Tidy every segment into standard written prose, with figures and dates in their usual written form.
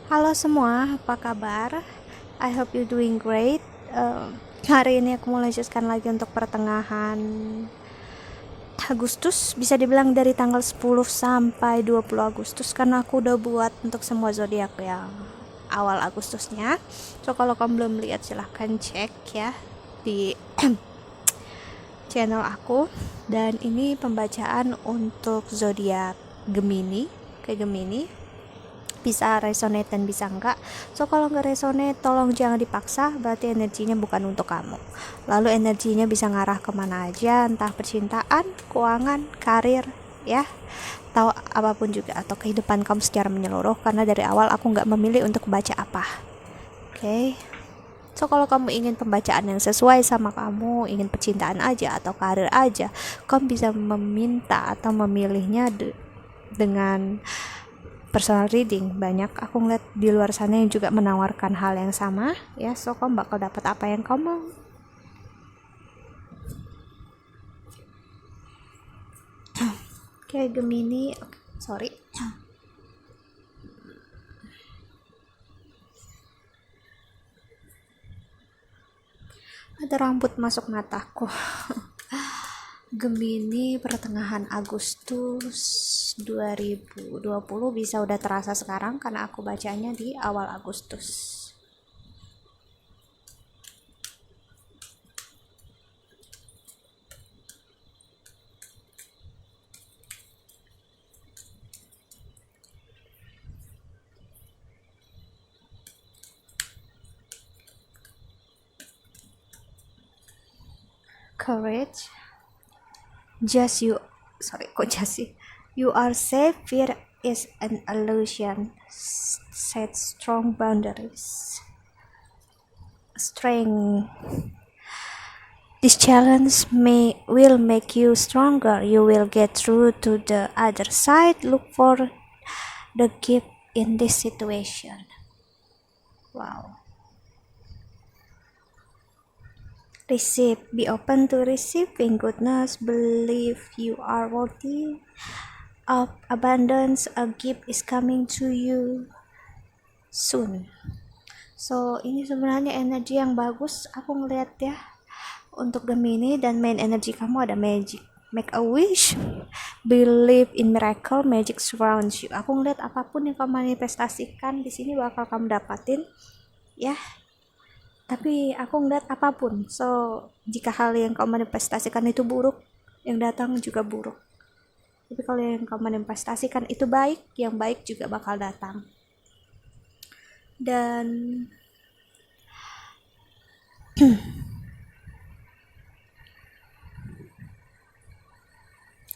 Halo semua, apa kabar? I hope you doing great. Hari ini aku mau lanjutkan lagi untuk pertengahan Agustus, bisa dibilang dari tanggal 10 sampai 20 Agustus, karena aku udah buat untuk semua zodiak yang awal Agustusnya. So kalau kamu belum lihat silahkan cek ya di channel aku. Dan ini pembacaan untuk zodiak Gemini, ke Gemini. Bisa resonate dan bisa enggak. So kalau nggak resonate tolong jangan dipaksa, berarti energinya bukan untuk kamu. Lalu energinya bisa ngarah kemana aja, entah percintaan, keuangan, karir, ya, tahu apapun juga, atau kehidupan kamu secara menyeluruh. Karena dari awal aku nggak memilih untuk baca apa. Oke. So kalau kamu ingin pembacaan yang sesuai sama kamu, ingin percintaan aja atau karir aja, kamu bisa meminta atau memilihnya dengan personal reading. Banyak aku ngeliat di luar sana yang juga menawarkan hal yang sama ya, so kamu bakal dapat apa yang kamu mau. Kayak Gemini, sorry, ada rambut masuk mataku. Gemini pertengahan Agustus 2020, bisa udah terasa sekarang karena aku bacanya di awal Agustus. Courage, just you, sorry kok just you are safe, fear is an illusion, set strong boundaries, strength. This challenge will make you stronger. You will get through to the other side. Look for the gift in this situation. Wow. Receive. Be open to receiving goodness. Believe you are worthy of abundance. A gift is coming to you soon. So ini sebenarnya energi yang bagus aku ngeliat ya untuk Gemini, dan main energi kamu ada magic. Make a wish, believe in miracle, magic surrounds you. Aku ngeliat apapun yang kamu manifestasikan di sini bakal kamu dapatin ya. Tapi aku ngeliat apapun. So jika hal yang kamu manifestasikan itu buruk, yang datang juga buruk. Tapi kalau yang kamu manifestasikan itu baik, yang baik juga bakal datang. Dan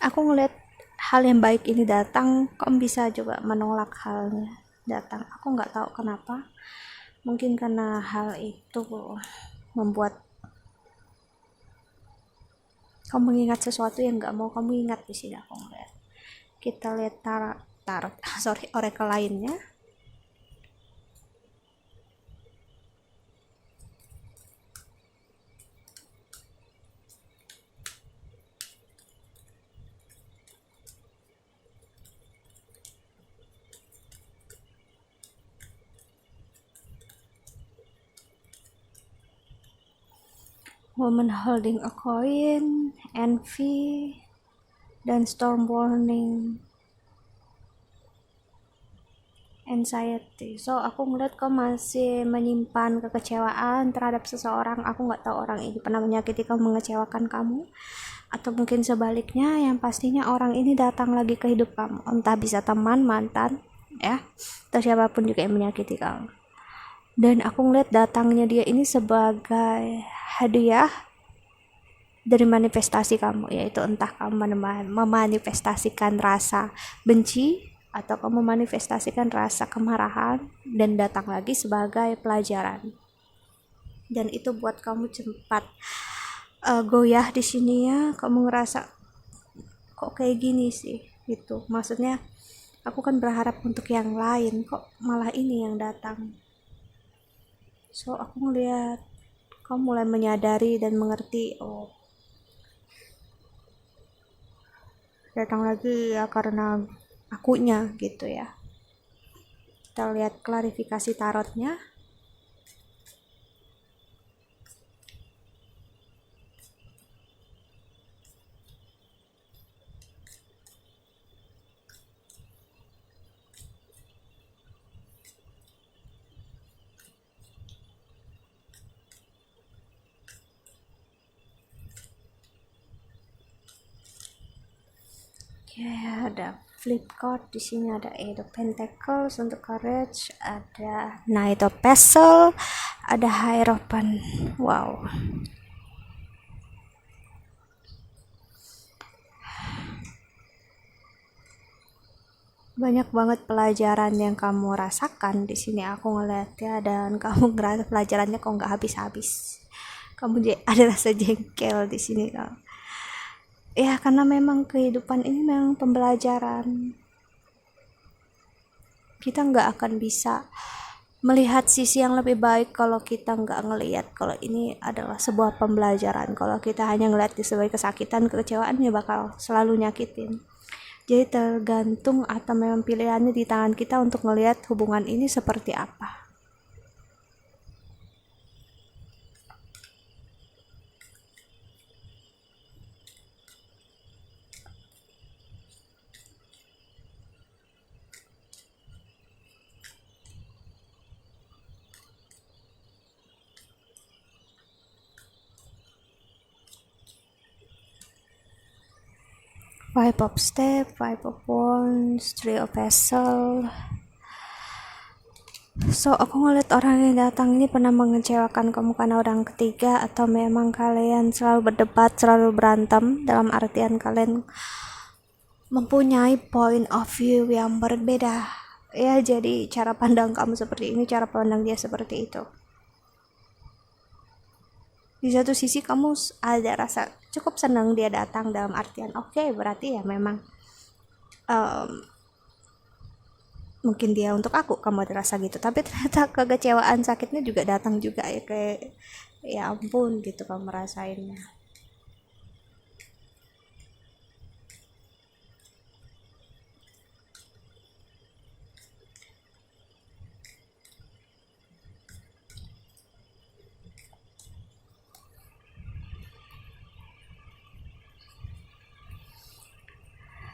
aku ngeliat hal yang baik ini datang, kamu bisa juga menolak halnya datang. Aku nggak tahu kenapa, mungkin karena hal itu membuat kamu mengingat sesuatu yang nggak mau kamu ingat. Di sini aku ngeliat, kita lihat tarot sorry, oracle lainnya. Woman holding a coin, envy, dan storm warning, anxiety. So aku ngeliat kau masih menyimpan kekecewaan terhadap seseorang. Aku nggak tahu orang ini pernah menyakiti kamu, mengecewakan kamu, atau mungkin sebaliknya. Yang pastinya orang ini datang lagi ke hidup kamu, entah bisa teman, mantan ya, atau siapapun juga yang menyakiti kamu. Dan aku ngeliat datangnya dia ini sebagai hadiah dari manifestasi kamu, yaitu entah kamu memanifestasikan rasa benci atau kamu manifestasikan rasa kemarahan, dan datang lagi sebagai pelajaran. Dan itu buat kamu cepat goyah di sini ya. Kamu ngerasa kok kayak gini sih gitu. Maksudnya aku kan berharap untuk yang lain, kok malah ini yang datang. So aku ngeliat kamu mulai menyadari dan mengerti, oh datang lagi ya karena akunya gitu ya. Kita lihat klarifikasi tarotnya. Ya, ada flip card di sini, ada Eight of Pentacles untuk courage, ada Knight of Pestle, ada Hierophant. Wow. Banyak banget pelajaran yang kamu rasakan di sini, aku ngeliat ya, dan kamu ngerasa pelajarannya kok nggak habis-habis. Kamu ada rasa jengkel di sini, kamu. Ya, karena memang kehidupan ini memang pembelajaran. Kita nggak akan bisa melihat sisi yang lebih baik kalau kita nggak ngelihat kalau ini adalah sebuah pembelajaran. Kalau kita hanya ngelihat sebagai kesakitan, kekecewaan, ya bakal selalu nyakitin. Jadi tergantung atau memang pilihannya di tangan kita untuk ngelihat hubungan ini seperti apa. Five of Step, Five of Wands, Three of Vessel. So, aku ngeliat orang yang datang ini pernah mengecewakan kamu karena orang ketiga, atau memang kalian selalu berdebat, selalu berantem, dalam artian kalian mempunyai point of view yang berbeda. Ya, jadi cara pandang kamu seperti ini, cara pandang dia seperti itu. Di satu sisi kamu ada rasa cukup senang dia datang, dalam artian oke, berarti ya memang mungkin dia untuk aku, kamu ada rasa gitu. Tapi ternyata kekecewaan, sakitnya juga datang juga ya, kayak ya ampun gitu kamu rasainnya.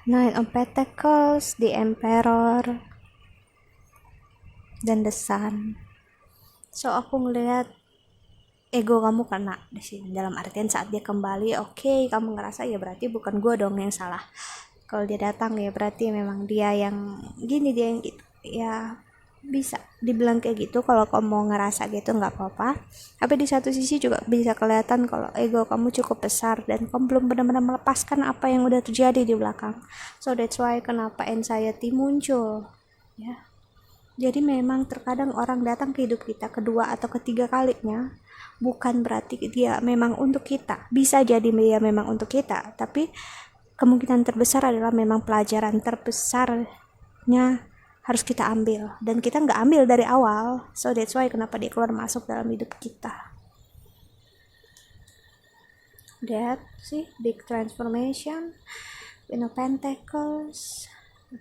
Nine of Pentacles, the Emperor, dan the Sun. So, aku ngelihat ego kamu kena di sini, dalam artian saat dia kembali, oke, kamu ngerasa ya berarti bukan gue dong yang salah. Kalau dia datang ya berarti memang dia yang gini, dia yang gitu. Ya bisa dibilang kayak gitu kalau kamu mau ngerasa gitu, nggak apa-apa. Tapi di satu sisi juga bisa kelihatan kalau ego kamu cukup besar dan kamu belum benar-benar melepaskan apa yang udah terjadi di belakang. So that's why kenapa anxiety muncul ya. Jadi memang terkadang orang datang ke hidup kita kedua atau ketiga kalinya bukan berarti dia memang untuk kita. Bisa jadi dia memang untuk kita, tapi kemungkinan terbesar adalah memang pelajaran terbesarnya harus kita ambil, dan kita nggak ambil dari awal. So that's why kenapa dia keluar masuk dalam hidup kita. That sih big transformation, Queen of Pentacles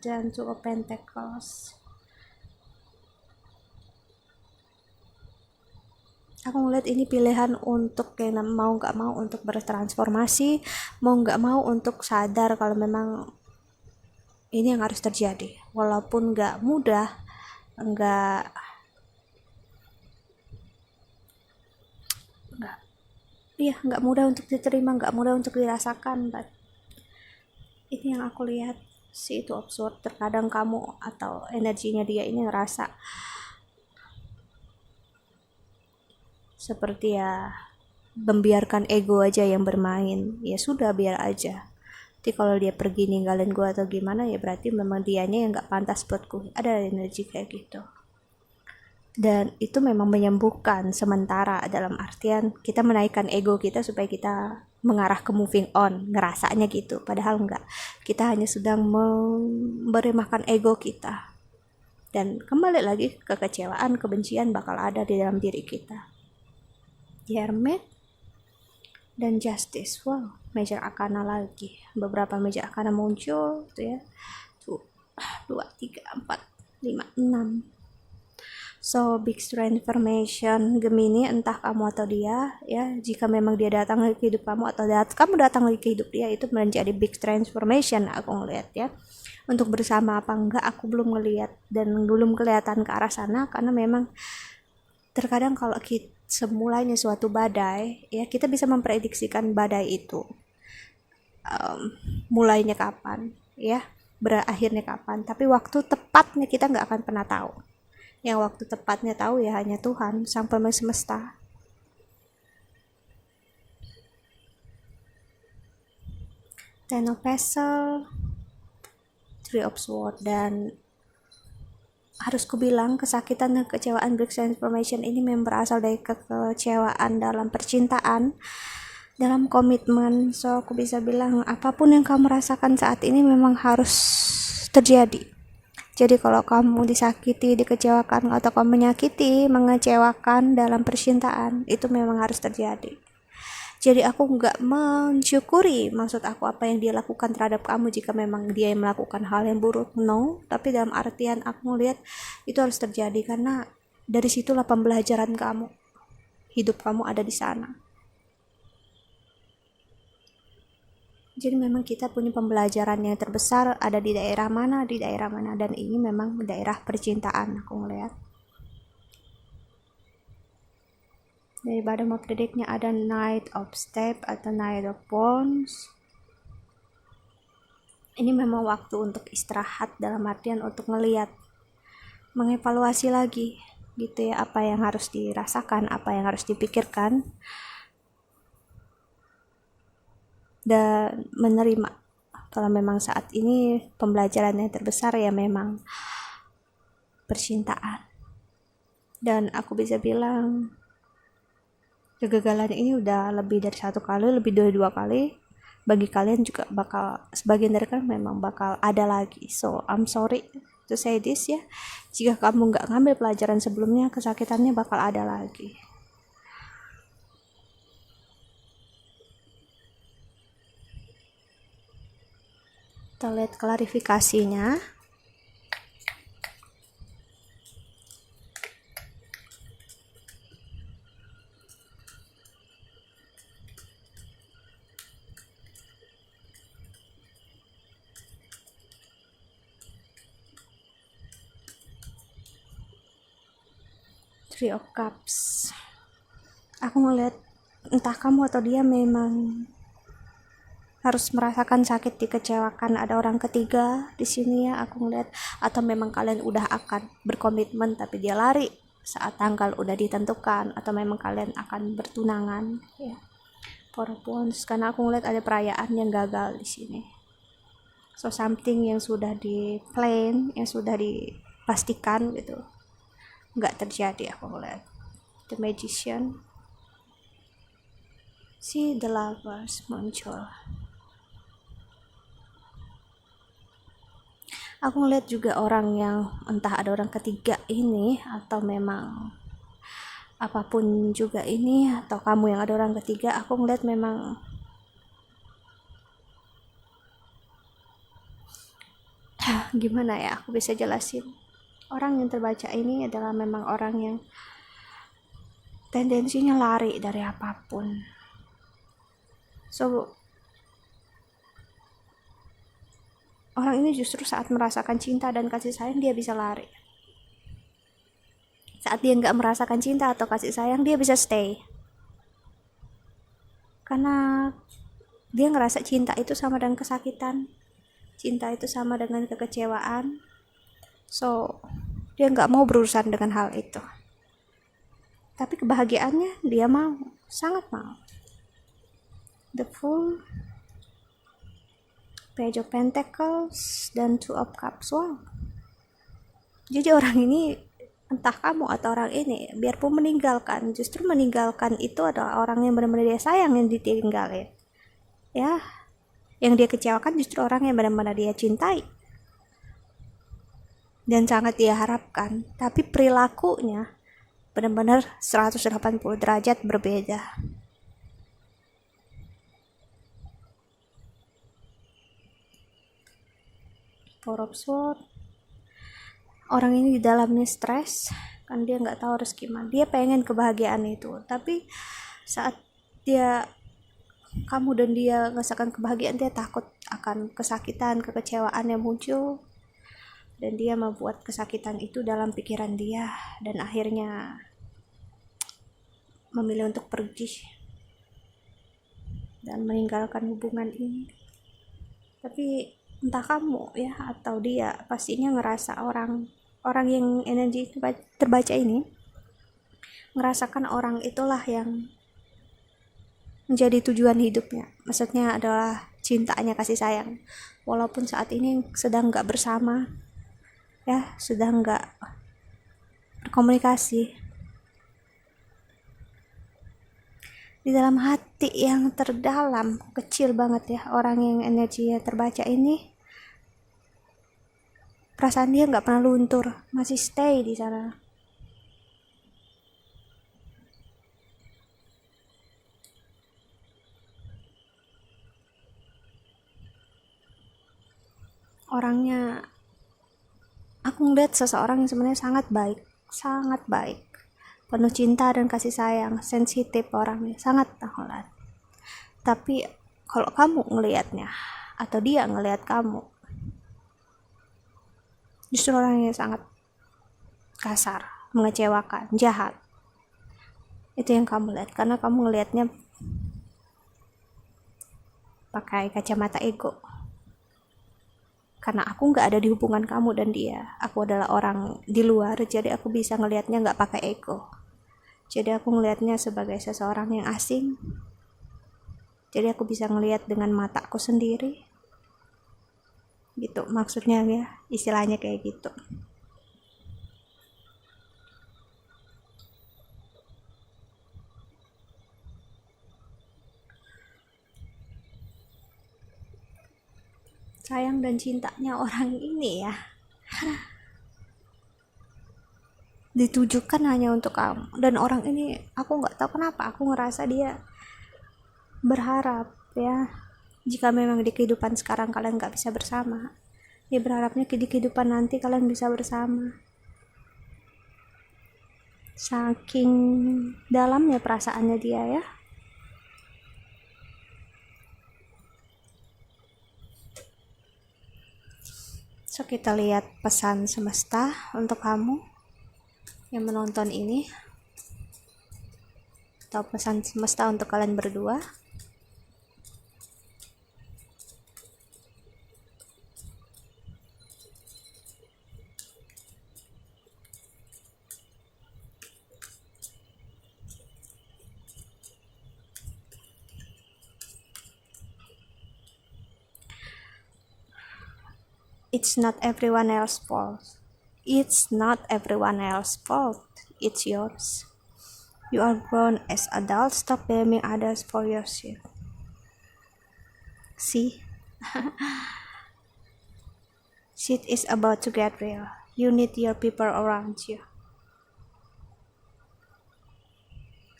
dan Two of Pentacles. Aku ngeliat ini pilihan untuk yang mau nggak mau untuk bertransformasi, mau nggak mau untuk sadar kalau memang ini yang harus terjadi, walaupun nggak mudah, nggak mudah untuk diterima, nggak mudah untuk dirasakan, but ini yang aku lihat sih, itu absurd. Terkadang kamu atau energinya dia ini ngerasa seperti ya membiarkan ego aja yang bermain. Ya sudah, biar aja. Jadi kalau dia pergi ninggalin gue atau gimana, ya berarti memang dianya yang gak pantas buatku. Ada energi kayak gitu. Dan itu memang menyembuhkan sementara, dalam artian kita menaikkan ego kita supaya kita mengarah ke moving on, ngerasanya gitu. Padahal enggak, kita hanya sedang memberi makan ego kita. Dan kembali lagi, kekecewaan, kebencian bakal ada di dalam diri kita. Hermit dan Justice. Wow, Major Arcana lagi. Beberapa Major Arcana muncul tuh ya. Tuh, 2, 3, 4, 5, 6. So big transformation Gemini, entah kamu atau dia ya, jika memang dia datang lagi ke hidup kamu atau kamu datang lagi ke hidup dia, itu menjadi big transformation aku ngeliat ya. Untuk bersama apa enggak aku belum ngeliat dan belum kelihatan ke arah sana, karena memang terkadang kalau kita semulanya suatu badai ya, kita bisa memprediksikan badai itu mulainya kapan ya, berakhirnya kapan, tapi waktu tepatnya kita nggak akan pernah tahu. Yang waktu tepatnya tahu ya hanya Tuhan, sang pemilik semesta. Ten of Vessels, Three of Swords, dan harus kubilang kesakitan dan kekecewaan big transformation ini memang berasal dari kekecewaan dalam percintaan, dalam komitmen. So aku bisa bilang apapun yang kamu rasakan saat ini memang harus terjadi. Jadi kalau kamu disakiti, dikecewakan, atau kamu menyakiti, mengecewakan dalam percintaan, itu memang harus terjadi. Jadi aku nggak mensyukuri, maksud aku, apa yang dia lakukan terhadap kamu jika memang dia yang melakukan hal yang buruk. No, tapi dalam artian aku melihat itu harus terjadi, karena dari situlah pembelajaran kamu. Hidup kamu ada di sana. Jadi memang kita punya pembelajaran yang terbesar ada di daerah mana, dan ini memang daerah percintaan aku ngeliat. Dari bottom of the deck-nya ada Knight of Step atau Knight of Wands. Ini memang waktu untuk istirahat, dalam artian untuk ngeliat, mengevaluasi lagi gitu ya, apa yang harus dirasakan, apa yang harus dipikirkan, dan menerima kalau memang saat ini pembelajaran yang terbesar ya memang percintaan. Dan aku bisa bilang kegagalan ini udah lebih dari satu kali, lebih dari 2 kali. Bagi kalian juga bakal, sebagian dari kalian memang bakal ada lagi. So I'm sorry to say this ya, jika kamu nggak ngambil pelajaran sebelumnya, kesakitannya bakal ada lagi. Kita lihat klarifikasinya. Three of Cups. Aku ngeliat entah kamu atau dia memang harus merasakan sakit, dikecewakan, ada orang ketiga di sini ya aku ngeliat, atau memang kalian udah akan berkomitmen tapi dia lari saat tanggal udah ditentukan, atau memang kalian akan bertunangan ya. Four of Wands, karena aku ngeliat ada perayaan yang gagal di sini. So something yang sudah di plan, yang sudah dipastikan gitu, nggak terjadi aku ngeliat. The Magician, si The Lovers muncul. Aku ngeliat juga orang yang entah ada orang ketiga ini, atau memang apapun juga ini, atau kamu yang ada orang ketiga. Aku ngeliat memang gimana ya aku bisa jelasin, orang yang terbaca ini adalah memang orang yang tendensinya lari dari apapun. So orang ini justru saat merasakan cinta dan kasih sayang dia bisa lari. Saat dia nggak merasakan cinta atau kasih sayang, dia bisa stay, karena dia ngerasa cinta itu sama dengan kesakitan, cinta itu sama dengan kekecewaan. So dia nggak mau berurusan dengan hal itu, tapi kebahagiaannya dia mau, sangat mau. The Fool, Page of Pentacles, dan Two of Cups. Wow, jadi orang ini, entah kamu atau orang ini, biarpun meninggalkan, justru meninggalkan itu adalah orang yang benar-benar dia sayang yang ditinggalin ya. Yang dia kecewakan justru orang yang benar-benar dia cintai dan sangat dia harapkan, tapi perilakunya benar-benar 180 derajat berbeda. Four of Swords, orang ini di dalamnya stres, kan dia nggak tahu harus gimana. Dia pengen kebahagiaan itu, tapi saat dia kamu dan dia merasakan kebahagiaan, dia takut akan kesakitan, kekecewaan yang muncul, dan dia membuat kesakitan itu dalam pikiran dia, dan akhirnya memilih untuk pergi dan meninggalkan hubungan ini. Tapi entah kamu ya atau dia, pastinya ngerasa orang yang energi terbaca ini ngerasakan orang itulah yang menjadi tujuan hidupnya. Maksudnya adalah cintanya, kasih sayang. Walaupun saat ini sedang nggak bersama, ya, sedang nggak berkomunikasi. Di dalam hati yang terdalam, kecil banget ya, orang yang energinya terbaca ini, perasaan dia nggak pernah luntur, masih stay di sana. Orangnya, aku ngeliat seseorang yang sebenarnya sangat baik, penuh cinta dan kasih sayang, sensitif orangnya, sangat tahulah. Tapi kalau kamu ngelihatnya atau dia ngelihat kamu, justru orangnya sangat kasar, mengecewakan, jahat. Itu yang kamu lihat, karena kamu ngelihatnya pakai kacamata ego. Karena aku nggak ada di hubungan kamu dan dia, aku adalah orang di luar, jadi aku bisa ngelihatnya nggak pakai ego. Jadi aku ngelihatnya sebagai seseorang yang asing. Jadi aku bisa ngelihat dengan mataku sendiri. Gitu maksudnya ya, istilahnya kayak gitu. Sayang dan cintanya orang ini ya ditujukan hanya untuk kamu, dan orang ini aku nggak tahu kenapa aku ngerasa dia berharap ya, jika memang di kehidupan sekarang kalian nggak bisa bersama, dia berharapnya di kehidupan nanti kalian bisa bersama. Saking dalamnya perasaannya dia ya. So kita lihat pesan semesta untuk kamu yang menonton ini, atau pesan semesta untuk kalian berdua. It's not everyone else's fault. It's not everyone else's fault. It's yours. You are grown as adults. Stop blaming others for your shit. See? Shit is about to get real. You need your people around you.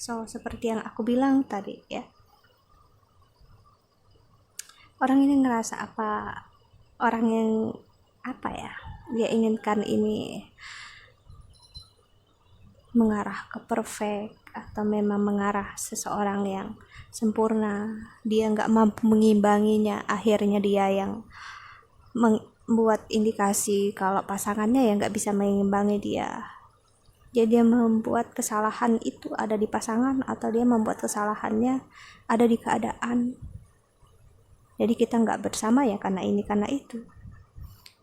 So, seperti yang aku bilang tadi ya. Orang ini ngerasa apa? Orang yang apa ya? Dia inginkan ini mengarah ke perfect, atau memang mengarah seseorang yang sempurna. Dia nggak mampu mengimbanginya, akhirnya dia yang membuat indikasi kalau pasangannya yang nggak bisa mengimbangi dia. Jadi dia membuat kesalahan itu ada di pasangan, atau dia membuat kesalahannya ada di keadaan. Jadi kita nggak bersama ya karena ini karena itu.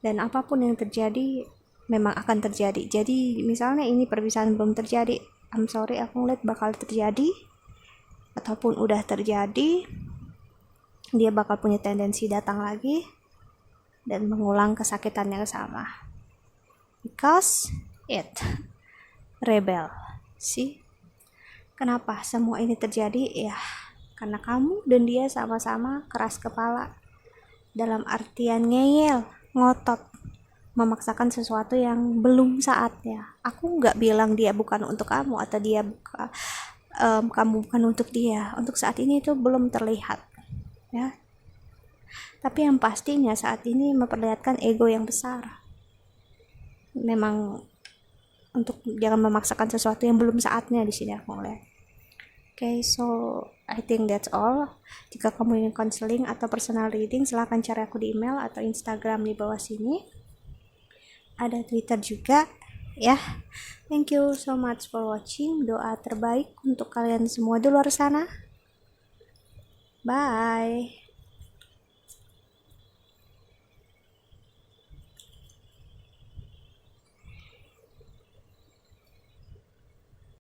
Dan apapun yang terjadi memang akan terjadi. Jadi misalnya ini perpisahan belum terjadi, I'm sorry, aku ngeliat bakal terjadi, ataupun udah terjadi, dia bakal punya tendensi datang lagi dan mengulang kesakitan yang sama. Because it rebel. See? Kenapa semua ini terjadi? Ya, karena kamu dan dia sama-sama keras kepala. Dalam artian ngeyel, ngotot, memaksakan sesuatu yang belum saatnya. Aku nggak bilang dia bukan untuk kamu, atau dia kamu bukan untuk dia. Untuk saat ini itu belum terlihat, ya. Tapi yang pastinya saat ini memperlihatkan ego yang besar. Memang untuk jangan memaksakan sesuatu yang belum saatnya di sini aku ngeliat. Okay, so I think that's all. Jika kamu ingin counseling atau personal reading, silahkan cari aku di email atau Instagram di bawah sini. Ada Twitter juga, ya. Thank you so much for watching. Doa terbaik untuk kalian semua di luar sana. Bye.